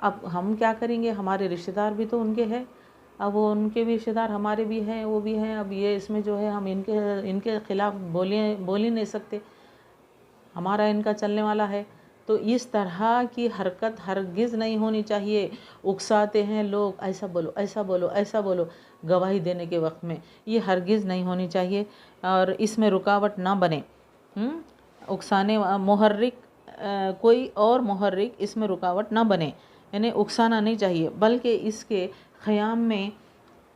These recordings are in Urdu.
اب ہم کیا کریں گے؟ ہمارے رشتہ دار بھی تو ان کے ہیں، اب وہ ان کے بھی رشتہ دار ہمارے بھی ہیں، وہ بھی ہیں، اب یہ اس میں جو ہے ہم ان کے خلاف بول ہی نہیں سکتے، ہمارا ان کا چلنے والا ہے۔ تو اس طرح کی حرکت ہرگز نہیں ہونی چاہیے۔ اکساتے ہیں لوگ، ایسا بولو، ایسا بولو، ایسا بولو، گواہی دینے کے وقت میں، یہ ہرگز نہیں ہونی چاہیے اور اس میں رکاوٹ نہ بنے۔ اکسانے محرک کوئی اور محرک اس میں رکاوٹ نہ بنے، یعنی اکسانا نہیں چاہیے، بلکہ اس کے قیام میں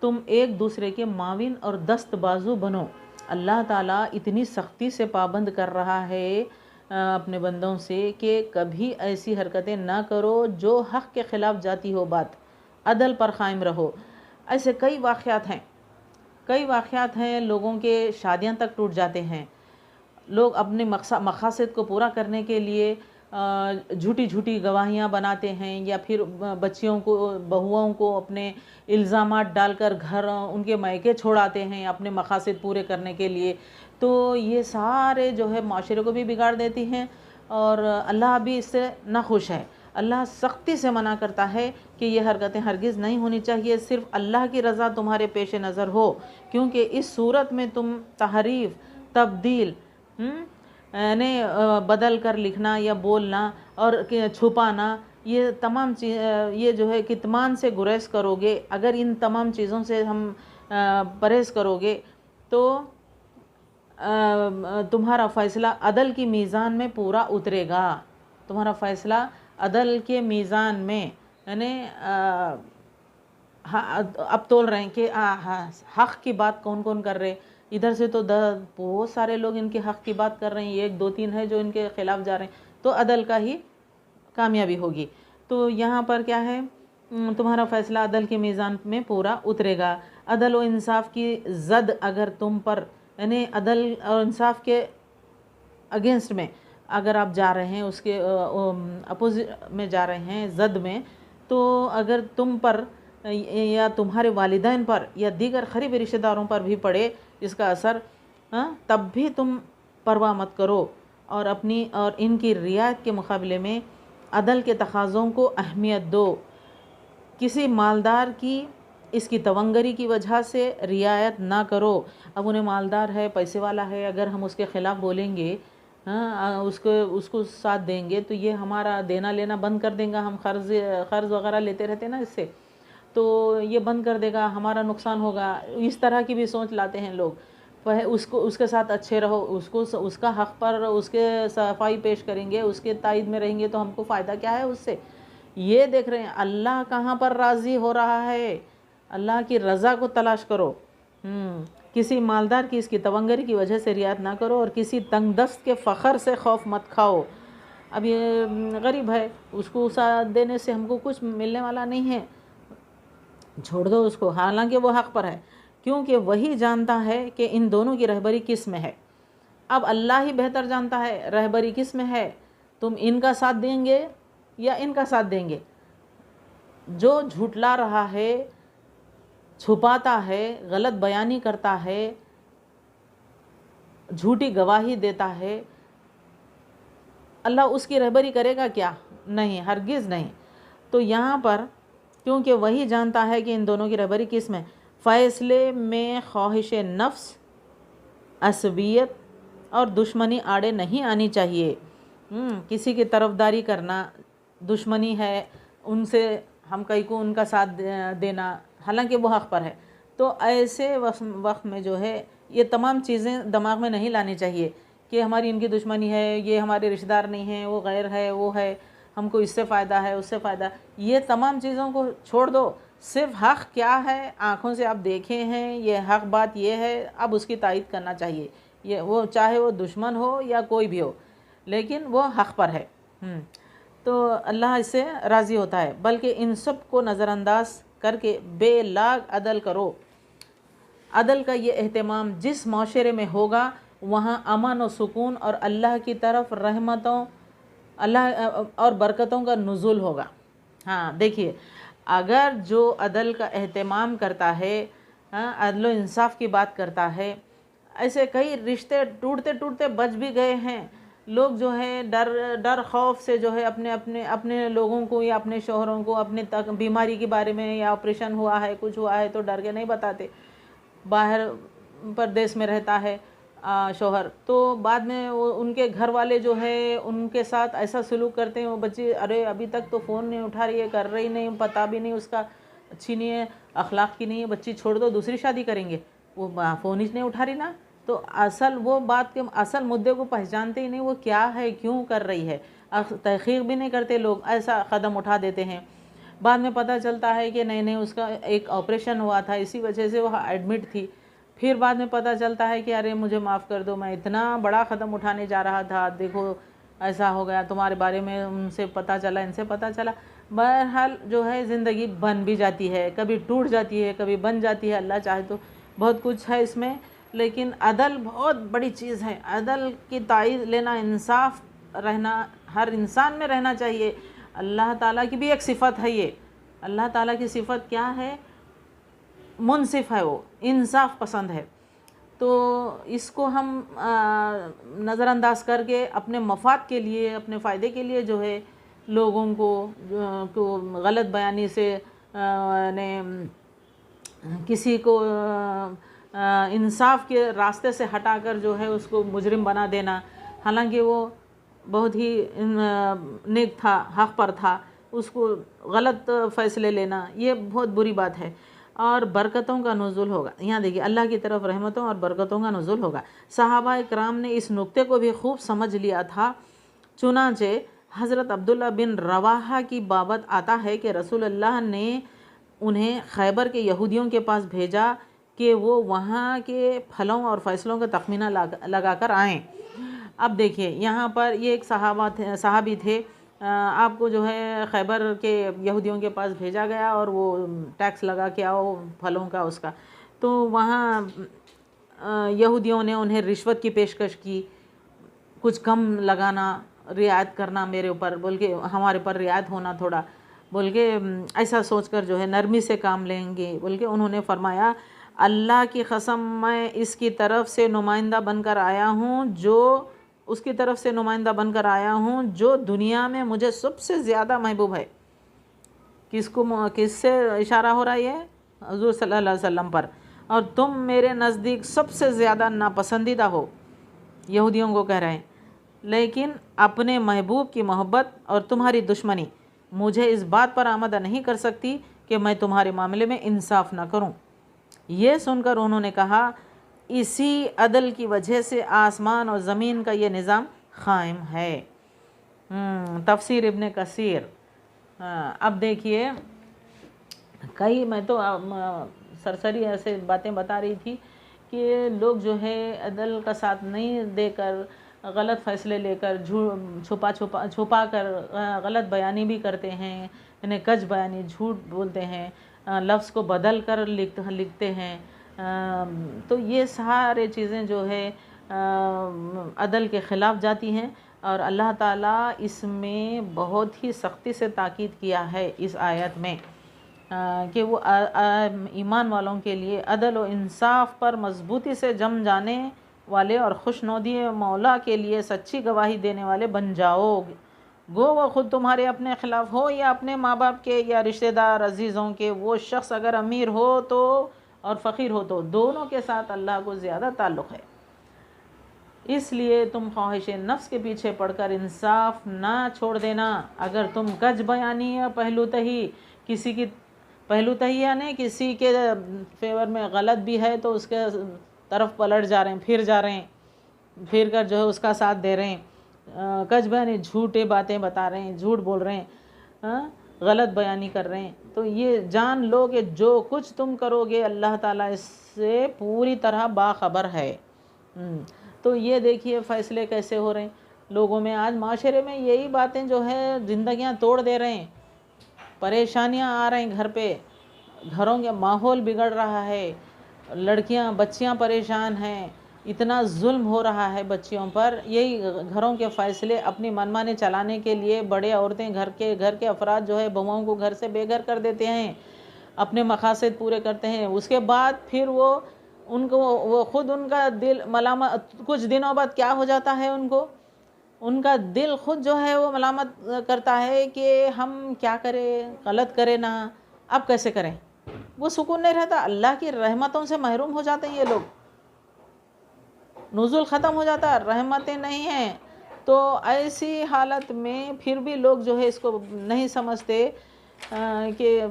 تم ایک دوسرے کے معاون اور دست بازو بنو۔ اللہ تعالیٰ اتنی سختی سے پابند کر رہا ہے اپنے بندوں سے کہ کبھی ایسی حرکتیں نہ کرو جو حق کے خلاف جاتی ہو بات، عدل پر قائم رہو۔ ایسے کئی واقعات ہیں، لوگوں کے شادیاں تک ٹوٹ جاتے ہیں، لوگ اپنے مقاصد کو پورا کرنے کے لیے جھوٹی جھوٹی گواہیاں بناتے ہیں، یا پھر بچیوں کو، بہوؤں کو اپنے الزامات ڈال کر گھر ان کے میکے چھوڑاتے ہیں اپنے مقاصد پورے کرنے کے لیے۔ تو یہ سارے جو ہے معاشرے کو بھی بگاڑ دیتی ہیں اور اللہ بھی اس سے ناخوش ہے۔ اللہ سختی سے منع کرتا ہے کہ یہ حرکتیں ہرگز نہیں ہونی چاہیے، صرف اللہ کی رضا تمہارے پیش نظر ہو، کیونکہ اس صورت میں تم تحریف، تبدیل، یعنی بدل کر لکھنا یا بولنا اور چھپانا، یہ تمام یہ جو ہے کتمان سے گریز کرو گے۔ اگر ان تمام چیزوں سے ہم پرہیز کرو گے تو تمہارا فیصلہ عدل کی میزان میں پورا اترے گا، تمہارا فیصلہ عدل کے میزان میں، یعنی اب تول رہے ہیں کہ حق کی بات کون کون کر رہے، ادھر سے تو بہت سارے لوگ ان کے حق کی بات کر رہے ہیں، ایک دو تین ہے جو ان کے خلاف جا رہے ہیں، تو عدل کا ہی کامیابی ہوگی۔ تو یہاں پر کیا ہے؟ تمہارا فیصلہ عدل کے میزان میں پورا اترے گا۔ عدل و انصاف کی زد اگر تم پر، یعنی عدل اور انصاف کے اگینسٹ میں اگر آپ جا رہے ہیں، اس کے اپوزٹ میں جا رہے ہیں، زد میں، تو اگر تم پر یا تمہارے والدین پر یا دیگر قریبی رشتہ داروں پر بھی پڑے اس کا اثر، تب بھی تم پرواہ مت کرو اور اپنی اور ان کی رعایت کے مقابلے میں عدل کے تقاضوں کو اہمیت دو۔ کسی مالدار کی اس کی تونگری کی وجہ سے رعایت نہ کرو۔ اب انہیں مالدار ہے، پیسے والا ہے، اگر ہم اس کے خلاف بولیں گے، اس کو ساتھ دیں گے تو یہ ہمارا دینا لینا بند کر دیں گا، ہم قرض وغیرہ لیتے رہتے نا اس سے، تو یہ بند کر دے گا، ہمارا نقصان ہوگا، اس طرح کی بھی سوچ لاتے ہیں لوگ۔ اس کے ساتھ اچھے رہو، اس کا حق پر اس کے صفائی پیش کریں گے، اس کے تائید میں رہیں گے تو ہم کو فائدہ کیا ہے اس سے؟ یہ دیکھ رہے ہیں اللہ کہاں پر راضی ہو رہا ہے، اللہ کی رضا کو تلاش کرو۔ کسی مالدار کی اس کی تونگری کی وجہ سے رعایت نہ کرو اور کسی تنگ دست کے فخر سے خوف مت کھاؤ۔ اب یہ غریب ہے، اس کو ساتھ دینے سے ہم کو کچھ ملنے والا نہیں ہے، چھوڑ دو اس کو، حالانکہ وہ حق پر ہے، کیونکہ وہی جانتا ہے کہ ان دونوں کی رہبری کس میں ہے۔ اب اللہ ہی بہتر جانتا ہے رہبری کس میں ہے، تم ان کا ساتھ دیں گے یا ان کا ساتھ دیں گے۔ جو جھٹلا رہا ہے، چھپاتا ہے، غلط بیانی کرتا ہے، جھوٹی گواہی دیتا ہے، اللہ اس کی رہبری کرے گا کیا؟ نہیں، ہرگز نہیں۔ تو یہاں پر کیونکہ وہی جانتا ہے کہ ان دونوں کی رہبری کس میں، فیصلے میں خواہش نفس، عصبیت اور دشمنی آڑے نہیں آنی چاہیے۔ کسی کی طرفداری کرنا، دشمنی ہے ان سے، ہم کئی کو ان کا ساتھ دینا، حالانکہ وہ حق پر ہے، تو ایسے وقت میں جو ہے یہ تمام چیزیں دماغ میں نہیں لانی چاہیے کہ ہماری ان کی دشمنی ہے، یہ ہمارے رشتہ دار نہیں ہیں، وہ غیر ہے، وہ ہے، ہم کو اس سے فائدہ ہے، اس سے فائدہ، یہ تمام چیزوں کو چھوڑ دو۔ صرف حق کیا ہے، آنکھوں سے آپ دیکھے ہیں، یہ حق بات یہ ہے، اب اس کی تائید کرنا چاہیے، یہ وہ چاہے وہ دشمن ہو یا کوئی بھی ہو، لیکن وہ حق پر ہے۔ تو اللہ اس سے راضی ہوتا ہے، بلکہ ان سب کو نظر انداز کر کے بے لاگ عدل کرو۔ عدل کا یہ اہتمام جس معاشرے میں ہوگا وہاں امن و سکون اور اللہ کی طرف رحمتوں، اللہ اور برکتوں کا نزول ہوگا۔ دیکھیے، اگر جو عدل کا اہتمام کرتا ہے، عدل و انصاف کی بات کرتا ہے، ایسے کئی رشتے ٹوٹتے ٹوٹتے بچ بھی گئے ہیں، لوگ جو ہے ڈر خوف سے جو ہے اپنے لوگوں کو یا اپنے شوہروں کو اپنے تک بیماری کے بارے میں یا آپریشن ہوا ہے کچھ ہوا ہے تو ڈر کے نہیں بتاتے. باہر پردیس میں رہتا ہے شوہر تو بعد میں وہ ان کے گھر والے جو ہے ان کے ساتھ ایسا سلوک کرتے ہیں. وہ بچی ارے ابھی تک تو فون نہیں اٹھا رہی ہے, کر رہی نہیں, پتہ بھی نہیں اس کا اچھی نہیں ہے, اخلاق کی نہیں ہے, بچی چھوڑ دو دوسری شادی کریں گے, وہ فون ہی نہیں اٹھا رہی نا. تو اصل وہ بات کے اصل مدعے کو پہچانتے ہی نہیں, وہ کیا ہے کیوں کر رہی ہے, تحقیق بھی نہیں کرتے لوگ, ایسا قدم اٹھا دیتے ہیں. بعد میں پتہ چلتا ہے کہ نہیں اس کا ایک آپریشن ہوا تھا اسی وجہ سے وہ ایڈمٹ تھی. پھر بعد میں پتہ چلتا ہے کہ ارے مجھے معاف کر دو, میں اتنا بڑا قدم اٹھانے جا رہا تھا, دیکھو ایسا ہو گیا, تمہارے بارے میں ان سے پتہ چلا ان سے پتہ چلا. بہرحال جو ہے زندگی بن بھی جاتی ہے, کبھی ٹوٹ جاتی ہے, کبھی بن جاتی ہے, اللہ چاہے تو بہت کچھ ہے اس میں. لیکن عدل بہت بڑی چیز ہے, عدل کی تائید لینا, انصاف رہنا ہر انسان میں رہنا چاہیے. اللہ تعالیٰ کی بھی ایک صفت ہے یہ, اللہ تعالیٰ کی صفت کیا ہے, منصف ہے, وہ انصاف پسند ہے. تو اس کو ہم نظر انداز کر کے اپنے مفاد کے لیے اپنے فائدے کے لیے جو ہے لوگوں کو غلط بیانی سے کسی کو انصاف کے راستے سے ہٹا کر جو ہے اس کو مجرم بنا دینا, حالانکہ وہ بہت ہی نیک تھا, حق پر تھا, اس کو غلط فیصلے لینا یہ بہت بری بات ہے. اور برکتوں کا نزول ہوگا, یہاں دیکھیے اللہ کی طرف رحمتوں اور برکتوں کا نزول ہوگا. صحابہ کرام نے اس نقطے کو بھی خوب سمجھ لیا تھا. چنانچہ حضرت عبداللہ بن رواحہ کی بابت آتا ہے کہ رسول اللہ نے انہیں خیبر کے یہودیوں کے پاس بھیجا کہ وہ وہاں کے پھلوں اور فصلوں کا تخمینہ لگا کر آئیں. اب دیکھیے یہاں پر یہ ایک صحابی تھے, آپ کو جو ہے خیبر کے یہودیوں کے پاس بھیجا گیا اور وہ ٹیکس لگا کے آؤ پھلوں کا اس کا. تو وہاں یہودیوں نے انہیں رشوت کی پیشکش کی, کچھ کم لگانا, رعایت کرنا میرے اوپر, بول کے ہمارے پر رعایت ہونا تھوڑا, بول کے ایسا سوچ کر جو ہے نرمی سے کام لیں گے. بول کے انہوں نے فرمایا اللہ کی قسم میں اس کی طرف سے نمائندہ بن کر آیا ہوں جو دنیا میں مجھے سب سے زیادہ محبوب ہے. کس سے اشارہ ہو رہا ہے, حضور صلی اللہ علیہ وسلم پر. اور تم میرے نزدیک سب سے زیادہ ناپسندیدہ ہو, یہودیوں کو کہہ رہے ہیں. لیکن اپنے محبوب کی محبت اور تمہاری دشمنی مجھے اس بات پر آمادہ نہیں کر سکتی کہ میں تمہارے معاملے میں انصاف نہ کروں. یہ سن کر انہوں نے کہا اسی عدل کی وجہ سے آسمان اور زمین کا یہ نظام قائم ہے. تفسیر ابن کثیر. اب دیکھیے میں تو سرسری ایسے باتیں بتا رہی تھی کہ لوگ جو ہے عدل کا ساتھ نہیں دے کر غلط فیصلے لے کر چھپا کر غلط بیانی بھی کرتے ہیں, انہیں کج بیانی, جھوٹ بولتے ہیں, لفظ کو بدل کر لکھتے ہیں. تو یہ سارے چیزیں جو ہے عدل کے خلاف جاتی ہیں. اور اللہ تعالیٰ اس میں بہت ہی سختی سے تاکید کیا ہے اس آیت میں کہ وہ ایمان والوں کے لیے عدل و انصاف پر مضبوطی سے جم جانے والے اور خوشنودی مولا کے لیے سچی گواہی دینے والے بن جاؤ, گو وہ خود تمہارے اپنے خلاف ہو یا اپنے ماں باپ کے یا رشتہ دار عزیزوں کے. وہ شخص اگر امیر ہو تو اور فقیر ہو تو دونوں کے ساتھ اللہ کو زیادہ تعلق ہے. اس لیے تم خواہش نفس کے پیچھے پڑ کر انصاف نہ چھوڑ دینا. اگر تم کج بیانی یا پہلو تہی یعنی کسی کے فیور میں غلط بھی ہے تو اس کے طرف پلٹ جا رہے ہیں, پھر کر جو ہے اس کا ساتھ دے رہے ہیں, کج بیانی جھوٹے باتیں بتا رہے ہیں, جھوٹ بول رہے ہیں, غلط بیانی کر رہے ہیں, تو یہ جان لو کہ جو کچھ تم کرو گے اللہ تعالیٰ اس سے پوری طرح باخبر ہے. تو یہ دیکھیے فیصلے کیسے ہو رہے ہیں لوگوں میں. آج معاشرے میں یہی باتیں جو ہے زندگیاں توڑ دے رہے ہیں, پریشانیاں آ رہے ہیں گھر پہ, گھروں کے ماحول بگڑ رہا ہے, بچیاں پریشان ہیں, اتنا ظلم ہو رہا ہے بچیوں پر. یہی گھروں کے فیصلے اپنی منمانی چلانے کے لیے بڑے عورتیں گھر کے افراد جو ہے بہوؤں کو گھر سے بے گھر کر دیتے ہیں, اپنے مقاصد پورے کرتے ہیں. اس کے بعد پھر وہ خود ان کا دل ملامت, کچھ دنوں بعد کیا ہو جاتا ہے, ان کا دل خود جو ہے وہ ملامت کرتا ہے کہ ہم کیا کریں، غلط کریں نا، اب کیسے کریں. وہ سکون نہیں رہتا. اللہ کی رحمتوں سے محروم ہو جاتے ہیں یہ لوگ. نزول ختم ہو جاتا، رحمتیں نہیں ہیں. تو ایسی حالت میں پھر بھی لوگ جو ہے اس کو نہیں سمجھتے کہ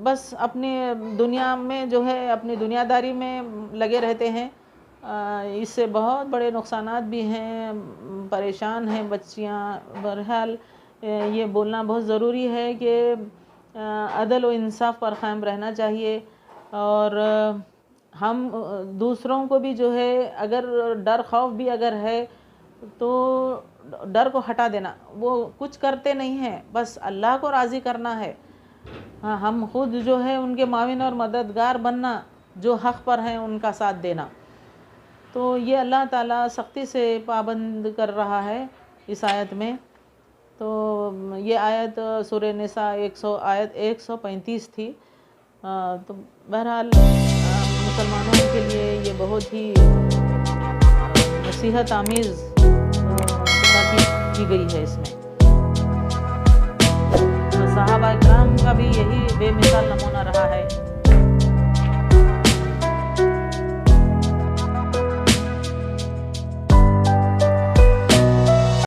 بس اپنی دنیا میں جو ہے اپنی دنیا داری میں لگے رہتے ہیں. اس سے بہت بڑے نقصانات بھی ہیں، پریشان ہیں بچیاں. بہرحال یہ بولنا بہت ضروری ہے کہ عدل و انصاف پر قائم رہنا چاہیے. اور ہم دوسروں کو بھی جو ہے اگر ڈر خوف بھی اگر ہے تو ڈر کو ہٹا دینا. وہ کچھ کرتے نہیں ہیں، بس اللہ کو راضی کرنا ہے. ہم خود جو ہے ان کے معاون اور مددگار بننا، جو حق پر ہیں ان کا ساتھ دینا. تو یہ اللہ تعالیٰ سختی سے پابند کر رہا ہے اس آیت میں. تو یہ آیت سورہ نساء آیت 135 تھی. تو بہرحال مسلمانوں کے لیے یہ بہت ہی نصیحت آمیز تاکید کی گئی ہے اس میں. صحابہ کرام کا بھی یہی بے مثال نمونہ